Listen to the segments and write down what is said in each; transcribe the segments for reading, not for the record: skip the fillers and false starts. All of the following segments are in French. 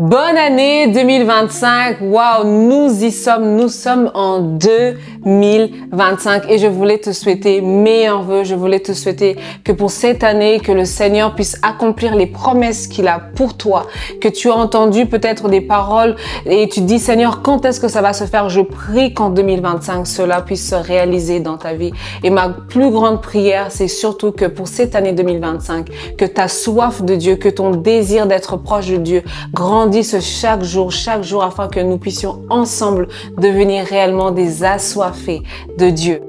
Bonne année 2025. Waouh, nous y sommes. Nous sommes en 2025 et je voulais te souhaiter meilleurs vœux. Je voulais te souhaiter que pour cette année, que le Seigneur puisse accomplir les promesses qu'il a pour toi, que tu as entendu peut-être des paroles et tu te dis Seigneur, quand est-ce que ça va se faire? Je prie qu'en 2025, cela puisse se réaliser dans ta vie. Et ma plus grande prière, c'est surtout que pour cette année 2025, que ta soif de Dieu, que ton désir d'être proche de Dieu grandisse chaque jour, afin que nous puissions ensemble devenir réellement des assoiffés de Dieu.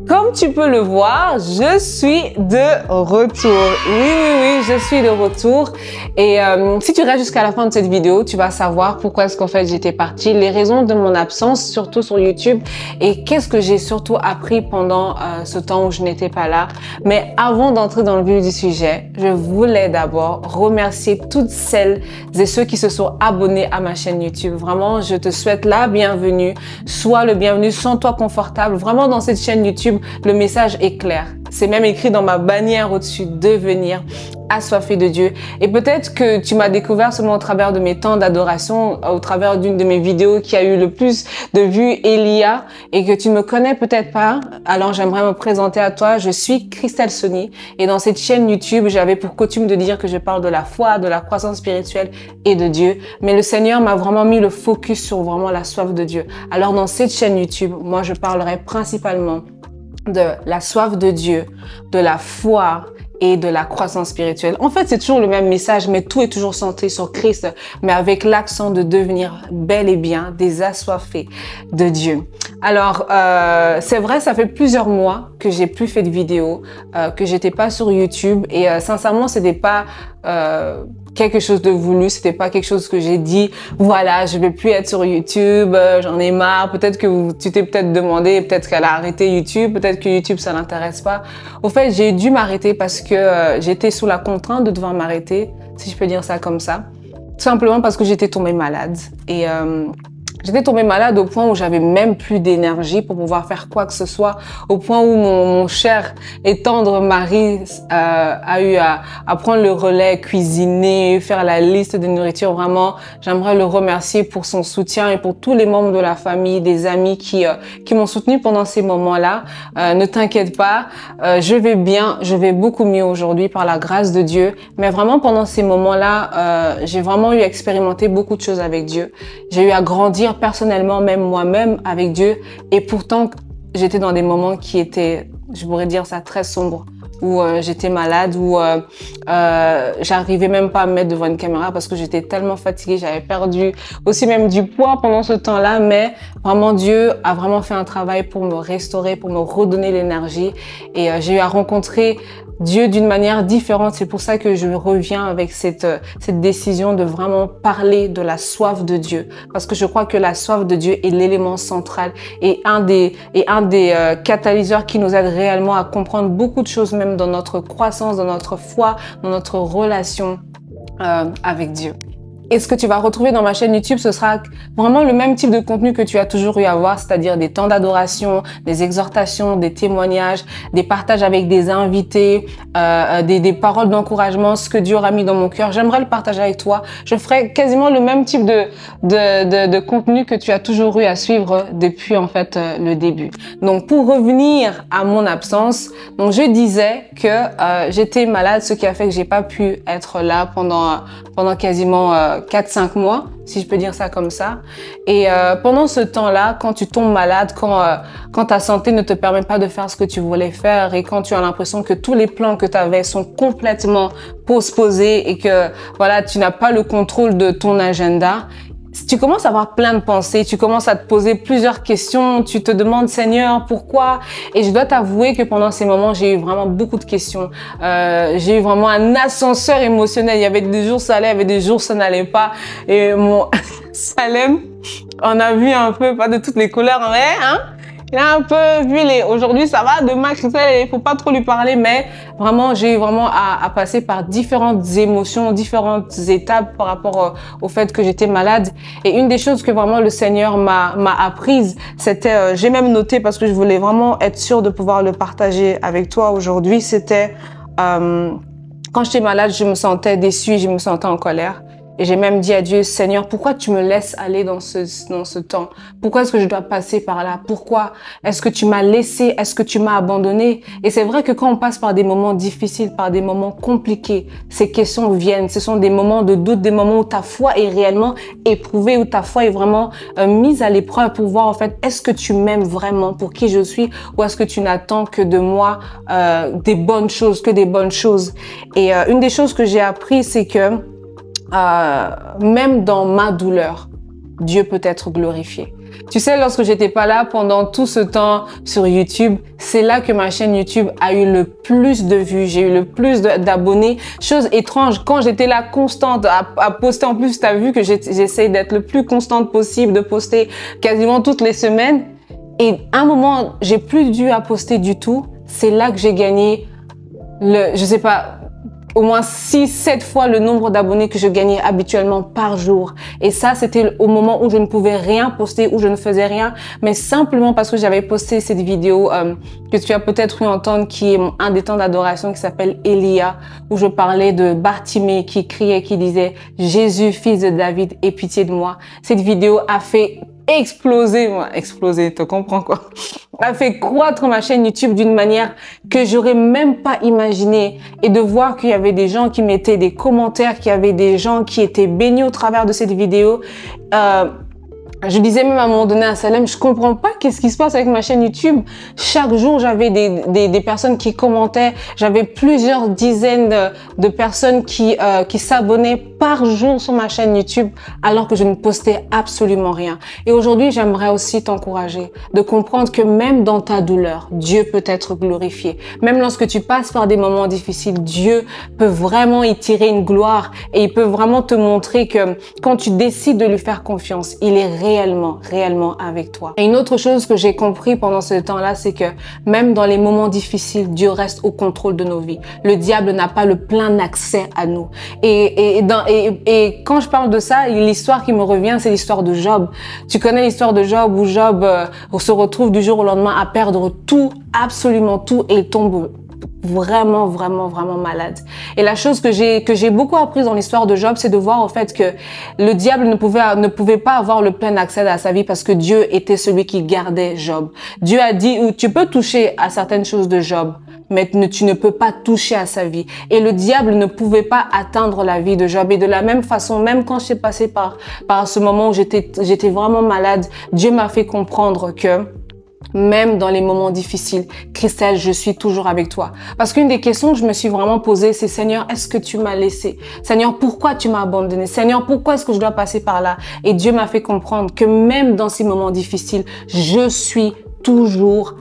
Comme tu peux le voir, je suis de retour. Oui, je suis de retour. Et si tu restes jusqu'à la fin de cette vidéo, tu vas savoir pourquoi est-ce qu'en fait j'étais partie, les raisons de mon absence, surtout sur YouTube, et qu'est-ce que j'ai surtout appris pendant ce temps où je n'étais pas là. Mais avant d'entrer dans le vif du sujet, je voulais d'abord remercier toutes celles et ceux qui se sont abonnés à ma chaîne YouTube. Vraiment, je te souhaite la bienvenue. Sois le bienvenu, sens-toi confortable. Vraiment, dans cette chaîne YouTube, le message est clair. C'est même écrit dans ma bannière au-dessus, devenir assoiffé de Dieu. Et peut-être que tu m'as découvert seulement au travers de mes temps d'adoration, au travers d'une de mes vidéos qui a eu le plus de vues, Elia, et que tu ne me connais peut-être pas. Alors j'aimerais me présenter à toi. Je suis Christelle Sony et dans cette chaîne YouTube, j'avais pour coutume de dire que je parle de la foi, de la croissance spirituelle et de Dieu. Mais le Seigneur m'a vraiment mis le focus sur vraiment la soif de Dieu. Alors dans cette chaîne YouTube, moi je parlerai principalement de la soif de Dieu, de la foi et de la croissance spirituelle. En fait, c'est toujours le même message, mais tout est toujours centré sur Christ, mais avec l'accent de devenir bel et bien des assoiffés de Dieu. Alors, c'est vrai, ça fait plusieurs mois que j'ai plus fait de vidéos, que j'étais pas sur YouTube et sincèrement, c'était pas quelque chose de voulu, c'était pas quelque chose que j'ai dit, voilà, je vais plus être sur YouTube, j'en ai marre, peut-être que tu t'es peut-être demandé, peut-être qu'elle a arrêté YouTube, peut-être que YouTube ça l'intéresse pas. Au fait, j'ai dû m'arrêter parce que j'étais sous la contrainte de devoir m'arrêter, si je peux dire ça comme ça. Tout simplement parce que j'étais tombée malade et j'étais tombée malade au point où j'avais même plus d'énergie pour pouvoir faire quoi que ce soit, au point où mon cher et tendre mari a eu à prendre le relais, cuisiner, faire la liste de nourriture. Vraiment, j'aimerais le remercier pour son soutien et pour tous les membres de la famille, des amis qui m'ont soutenu pendant ces moments-là. Ne t'inquiète pas, je vais bien, je vais beaucoup mieux aujourd'hui par la grâce de Dieu. Mais vraiment, pendant ces moments-là, j'ai vraiment eu à expérimenter beaucoup de choses avec Dieu. J'ai eu à grandir personnellement, même moi-même avec Dieu, et pourtant j'étais dans des moments qui étaient, je pourrais dire ça, très sombres, où j'étais malade, où j'arrivais même pas à me mettre devant une caméra parce que j'étais tellement fatiguée, j'avais perdu aussi même du poids pendant ce temps-là, mais vraiment Dieu a vraiment fait un travail pour me restaurer, pour me redonner l'énergie, et j'ai eu à rencontrer Dieu d'une manière différente. C'est pour ça que je reviens avec cette décision de vraiment parler de la soif de Dieu. Parce que je crois que la soif de Dieu est l'élément central et un des catalyseurs qui nous aide réellement à comprendre beaucoup de choses, même dans notre croissance, dans notre foi, dans notre relation avec Dieu. Et ce que tu vas retrouver dans ma chaîne YouTube, ce sera vraiment le même type de contenu que tu as toujours eu à voir, c'est-à-dire des temps d'adoration, des exhortations, des témoignages, des partages avec des invités, des paroles d'encouragement, ce que Dieu aura mis dans mon cœur. J'aimerais le partager avec toi. Je ferai quasiment le même type de contenu que tu as toujours eu à suivre depuis en fait le début. Donc pour revenir à mon absence, donc je disais que j'étais malade, ce qui a fait que j'ai pas pu être là pendant quasiment 4-5 mois, si je peux dire ça comme ça. Et pendant ce temps-là, quand tu tombes malade, quand ta santé ne te permet pas de faire ce que tu voulais faire et quand tu as l'impression que tous les plans que tu avais sont complètement posés et que voilà, tu n'as pas le contrôle de ton agenda, tu commences à avoir plein de pensées, tu commences à te poser plusieurs questions, tu te demandes Seigneur, pourquoi? Et je dois t'avouer que pendant ces moments, j'ai eu vraiment beaucoup de questions. J'ai eu vraiment un ascenseur émotionnel. Il y avait des jours ça allait, il y avait des jours ça n'allait pas. Et mon Salem, on a vu un peu, pas de toutes les couleurs, mais hein? Il a un peu vu aujourd'hui ça va, demain Christelle, il faut pas trop lui parler, mais vraiment j'ai eu vraiment à passer par différentes émotions, différentes étapes par rapport au fait que j'étais malade. Et une des choses que vraiment le Seigneur m'a apprise, c'était, j'ai même noté parce que je voulais vraiment être sûre de pouvoir le partager avec toi aujourd'hui, c'était quand j'étais malade, je me sentais déçue, je me sentais en colère. Et j'ai même dit à Dieu, Seigneur, pourquoi tu me laisses aller dans ce temps? Pourquoi est-ce que je dois passer par là? Pourquoi est-ce que tu m'as laissé? Est-ce que tu m'as abandonné? Et c'est vrai que quand on passe par des moments difficiles, par des moments compliqués, ces questions viennent. Ce sont des moments de doute, des moments où ta foi est réellement éprouvée, où ta foi est vraiment mise à l'épreuve pour voir en fait, est-ce que tu m'aimes vraiment pour qui je suis ou est-ce que tu n'attends que de moi des bonnes choses, que des bonnes choses? Et une des choses que j'ai appris, c'est que même dans ma douleur, Dieu peut être glorifié. Tu sais, lorsque j'étais pas là pendant tout ce temps sur YouTube, c'est là que ma chaîne YouTube a eu le plus de vues, j'ai eu le plus d'abonnés. Chose étrange, quand j'étais là constante à poster, en plus, tu as vu que j'essaye d'être le plus constante possible, de poster quasiment toutes les semaines. Et à un moment, j'ai plus dû à poster du tout. C'est là que j'ai gagné je sais pas, au moins 6-7 fois le nombre d'abonnés que je gagnais habituellement par jour. Et ça, c'était au moment où je ne pouvais rien poster, où je ne faisais rien, mais simplement parce que j'avais posté cette vidéo que tu as peut-être eu entendre, qui est un des temps d'adoration qui s'appelle Elia, où je parlais de Bartimée qui criait, qui disait « Jésus, fils de David, aie pitié de moi ». Cette vidéo a fait exploser, tu comprends quoi, a fait croître ma chaîne YouTube d'une manière que j'aurais même pas imaginé, et de voir qu'il y avait des gens qui mettaient des commentaires, qu'il y avait des gens qui étaient bénis au travers de cette vidéo. Je disais même à un moment donné à Salem, je comprends pas qu'est-ce qui se passe avec ma chaîne YouTube. Chaque jour, j'avais des personnes qui commentaient. J'avais plusieurs dizaines de personnes qui s'abonnaient par jour sur ma chaîne YouTube alors que je ne postais absolument rien. Et aujourd'hui, j'aimerais aussi t'encourager de comprendre que même dans ta douleur, Dieu peut être glorifié. Même lorsque tu passes par des moments difficiles, Dieu peut vraiment y tirer une gloire et il peut vraiment te montrer que quand tu décides de lui faire confiance, il est réellement avec toi. Et une autre chose que j'ai compris pendant ce temps-là, c'est que même dans les moments difficiles, Dieu reste au contrôle de nos vies. Le diable n'a pas le plein accès à nous. Et quand je parle de ça, l'histoire qui me revient, c'est l'histoire de Job. Tu connais l'histoire de Job où Job se retrouve du jour au lendemain à perdre tout, absolument tout, et il tombe vraiment malade. Et la chose que j'ai beaucoup appris dans l'histoire de Job, c'est de voir en fait que le diable ne pouvait pas avoir le plein accès à sa vie parce que Dieu était celui qui gardait Job. Dieu a dit, tu peux toucher à certaines choses de Job, mais tu ne peux pas toucher à sa vie. Et le diable ne pouvait pas atteindre la vie de Job. Et de la même façon, même quand j'ai passé par ce moment où j'étais vraiment malade, Dieu m'a fait comprendre que même dans les moments difficiles, Christelle, je suis toujours avec toi. Parce qu'une des questions que je me suis vraiment posée, c'est Seigneur, est-ce que tu m'as laissé? Seigneur, pourquoi tu m'as abandonné? Seigneur, pourquoi est-ce que je dois passer par là? Et Dieu m'a fait comprendre que même dans ces moments difficiles, je suis toujours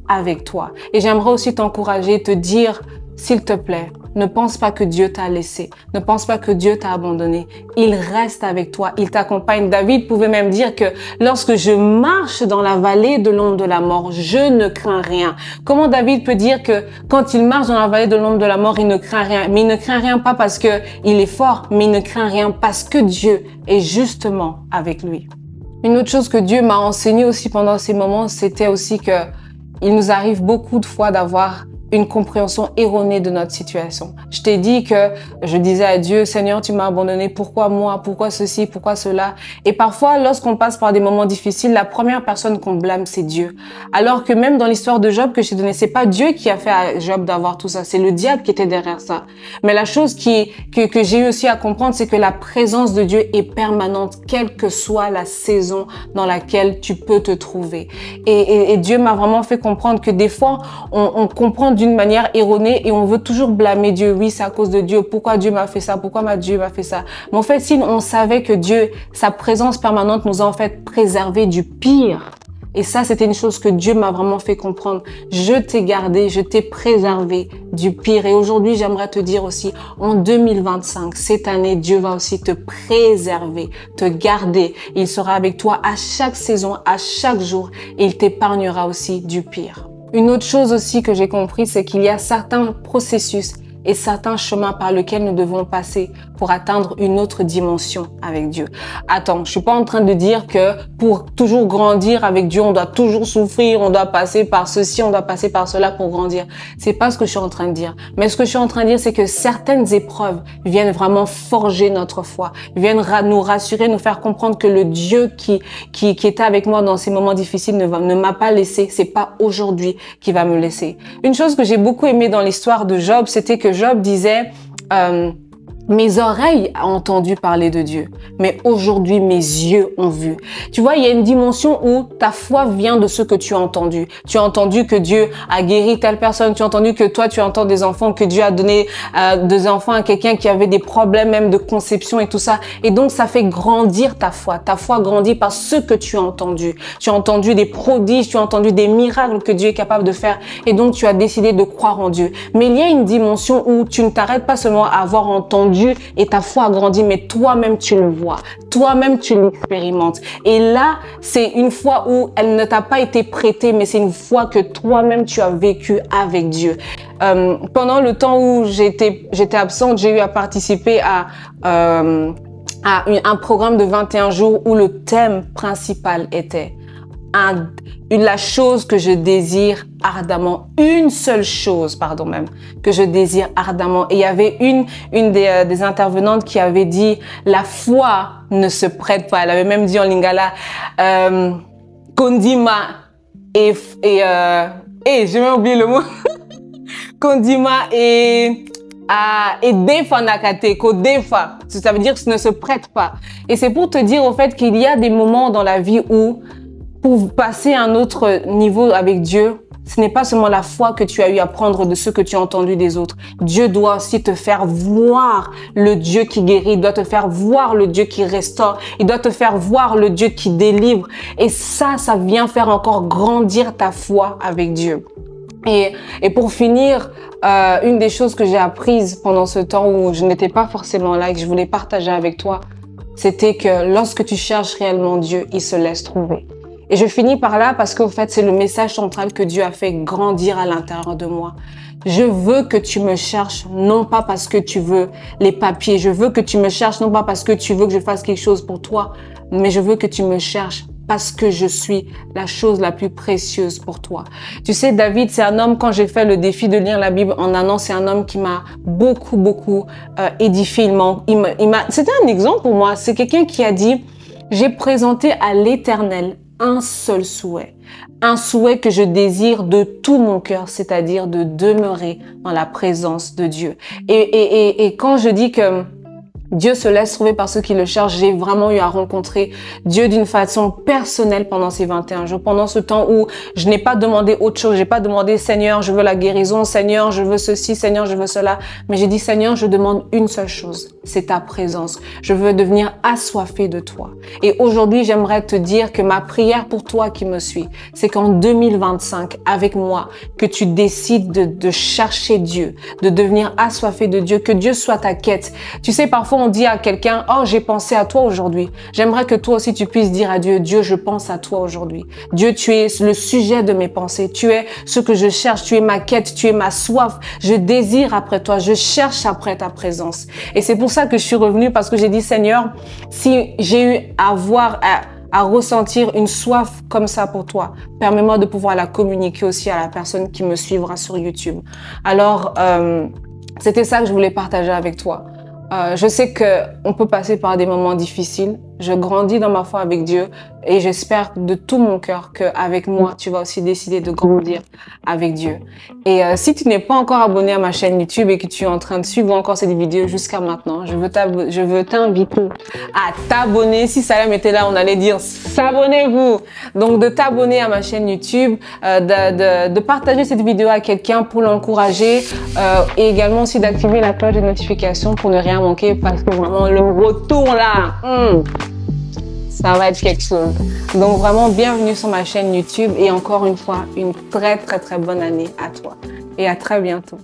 avec toi. Et j'aimerais aussi t'encourager, te dire, s'il te plaît, ne pense pas que Dieu t'a laissé. Ne pense pas que Dieu t'a abandonné. Il reste avec toi. Il t'accompagne. David pouvait même dire que lorsque je marche dans la vallée de l'ombre de la mort, je ne crains rien. Comment David peut dire que quand il marche dans la vallée de l'ombre de la mort, il ne craint rien? Mais il ne craint rien pas parce que il est fort, mais il ne craint rien parce que Dieu est justement avec lui. Une autre chose que Dieu m'a enseigné aussi pendant ces moments, c'était aussi que il nous arrive beaucoup de fois d'avoir une compréhension erronée de notre situation. Je t'ai dit que je disais à Dieu, Seigneur, tu m'as abandonné, pourquoi moi, pourquoi ceci, pourquoi cela? Et parfois, lorsqu'on passe par des moments difficiles, la première personne qu'on blâme, c'est Dieu. Alors que même dans l'histoire de Job que je t'ai donnée, c'est pas Dieu qui a fait à Job d'avoir tout ça, c'est le diable qui était derrière ça. Mais la chose que j'ai eu aussi à comprendre, c'est que la présence de Dieu est permanente, quelle que soit la saison dans laquelle tu peux te trouver. Et Dieu m'a vraiment fait comprendre que des fois, on comprend d'une manière erronée et on veut toujours blâmer Dieu. Oui, c'est à cause de Dieu. Pourquoi Dieu m'a fait ça? Pourquoi Dieu m'a fait ça? Mais en fait, si on savait que Dieu, sa présence permanente nous a en fait préservé du pire. Et ça, c'était une chose que Dieu m'a vraiment fait comprendre. Je t'ai gardé, je t'ai préservé du pire. Et aujourd'hui, j'aimerais te dire aussi, en 2025, cette année, Dieu va aussi te préserver, te garder. Il sera avec toi à chaque saison, à chaque jour. Et il t'épargnera aussi du pire. Une autre chose aussi que j'ai compris, c'est qu'il y a certains processus et certains chemins par lesquels nous devons passer pour atteindre une autre dimension avec Dieu. Attends, je suis pas en train de dire que pour toujours grandir avec Dieu, on doit toujours souffrir, on doit passer par ceci, on doit passer par cela pour grandir. C'est pas ce que je suis en train de dire. Mais ce que je suis en train de dire, c'est que certaines épreuves viennent vraiment forger notre foi, viennent nous rassurer, nous faire comprendre que le Dieu qui était avec moi dans ces moments difficiles ne m'a pas laissé. C'est pas aujourd'hui qu'il va me laisser. Une chose que j'ai beaucoup aimé dans l'histoire de Job, c'était que Job disait mes oreilles ont entendu parler de Dieu, mais aujourd'hui mes yeux ont vu. Tu vois, il y a une dimension où ta foi vient de ce que tu as entendu. Tu as entendu que Dieu a guéri telle personne, tu as entendu que toi tu entends des enfants, que Dieu a donné des enfants à quelqu'un qui avait des problèmes même de conception et tout ça. Et donc ça fait grandir ta foi. Ta foi grandit par ce que tu as entendu. Tu as entendu des prodiges, tu as entendu des miracles que Dieu est capable de faire. Et donc tu as décidé de croire en Dieu. Mais il y a une dimension où tu ne t'arrêtes pas seulement à avoir entendu et ta foi a grandi, mais toi-même tu le vois, toi-même tu l'expérimentes. Et là, c'est une foi où elle ne t'a pas été prêtée, mais c'est une foi que toi-même tu as vécu avec Dieu. Pendant le temps où j'étais absente, j'ai eu à participer à un programme de 21 jours où le thème principal était la chose que je désire ardemment, une seule chose, pardon même, que je désire ardemment. Et il y avait une des intervenantes qui avait dit, la foi ne se prête pas. Elle avait même dit en lingala, kondima j'ai même oublié le mot, kondima et defa nakate, ko defa. Ça veut dire que ça ne se prête pas. Et c'est pour te dire au fait qu'il y a des moments dans la vie où pour passer à un autre niveau avec Dieu, ce n'est pas seulement la foi que tu as eu à prendre de ce que tu as entendu des autres. Dieu doit aussi te faire voir le Dieu qui guérit, il doit te faire voir le Dieu qui restaure, il doit te faire voir le Dieu qui délivre. Et ça vient faire encore grandir ta foi avec Dieu. Et pour finir, une des choses que j'ai apprises pendant ce temps où je n'étais pas forcément là et que je voulais partager avec toi, c'était que lorsque tu cherches réellement Dieu, il se laisse trouver. Et je finis par là parce qu'au fait, c'est le message central que Dieu a fait grandir à l'intérieur de moi. Je veux que tu me cherches, non pas parce que tu veux les papiers. Je veux que tu me cherches, non pas parce que tu veux que je fasse quelque chose pour toi, mais je veux que tu me cherches parce que je suis la chose la plus précieuse pour toi. Tu sais, David, c'est un homme, quand j'ai fait le défi de lire la Bible en un an, c'est un homme qui m'a beaucoup édifié. C'était un exemple pour moi. C'est quelqu'un qui a dit, j'ai présenté à l'Éternel un seul souhait que je désire de tout mon cœur, c'est-à-dire de demeurer dans la présence de Dieu. Et quand je dis que Dieu se laisse trouver par ceux qui le cherchent, j'ai vraiment eu à rencontrer Dieu d'une façon personnelle pendant ces 21 jours, pendant ce temps où je n'ai pas demandé autre chose, j'ai pas demandé Seigneur, je veux la guérison, Seigneur, je veux ceci, Seigneur, je veux cela, mais j'ai dit Seigneur, je demande une seule chose, c'est ta présence. Je veux devenir assoiffé de toi. Et aujourd'hui, j'aimerais te dire que ma prière pour toi qui me suis, c'est qu'en 2025, avec moi, que tu décides de chercher Dieu, de devenir assoiffé de Dieu, que Dieu soit ta quête. Tu sais, parfois on dit à quelqu'un, oh, j'ai pensé à toi aujourd'hui. J'aimerais que toi aussi tu puisses dire à Dieu, Dieu, je pense à toi aujourd'hui. Dieu, tu es le sujet de mes pensées. Tu es ce que je cherche. Tu es ma quête. Tu es ma soif. Je désire après toi. Je cherche après ta présence. Et c'est pour ça que je suis revenue parce que j'ai dit, Seigneur, si j'ai eu à ressentir une soif comme ça pour toi, permets-moi de pouvoir la communiquer aussi à la personne qui me suivra sur YouTube. Alors, c'était ça que je voulais partager avec toi. Je sais que on peut passer par des moments difficiles. Je grandis dans ma foi avec Dieu et j'espère de tout mon cœur qu'avec moi, tu vas aussi décider de grandir avec Dieu. Et si tu n'es pas encore abonné à ma chaîne YouTube et que tu es en train de suivre encore cette vidéo jusqu'à maintenant, je veux t'inviter à t'abonner. Si Salem était là, on allait dire s'abonnez-vous. Donc de t'abonner à ma chaîne YouTube, de partager cette vidéo à quelqu'un pour l'encourager et également aussi d'activer la cloche de notification pour ne rien manquer parce que vraiment le retour là, ça va être quelque chose. Donc vraiment, bienvenue sur ma chaîne YouTube et encore une fois, une très bonne année à toi. Et à très bientôt.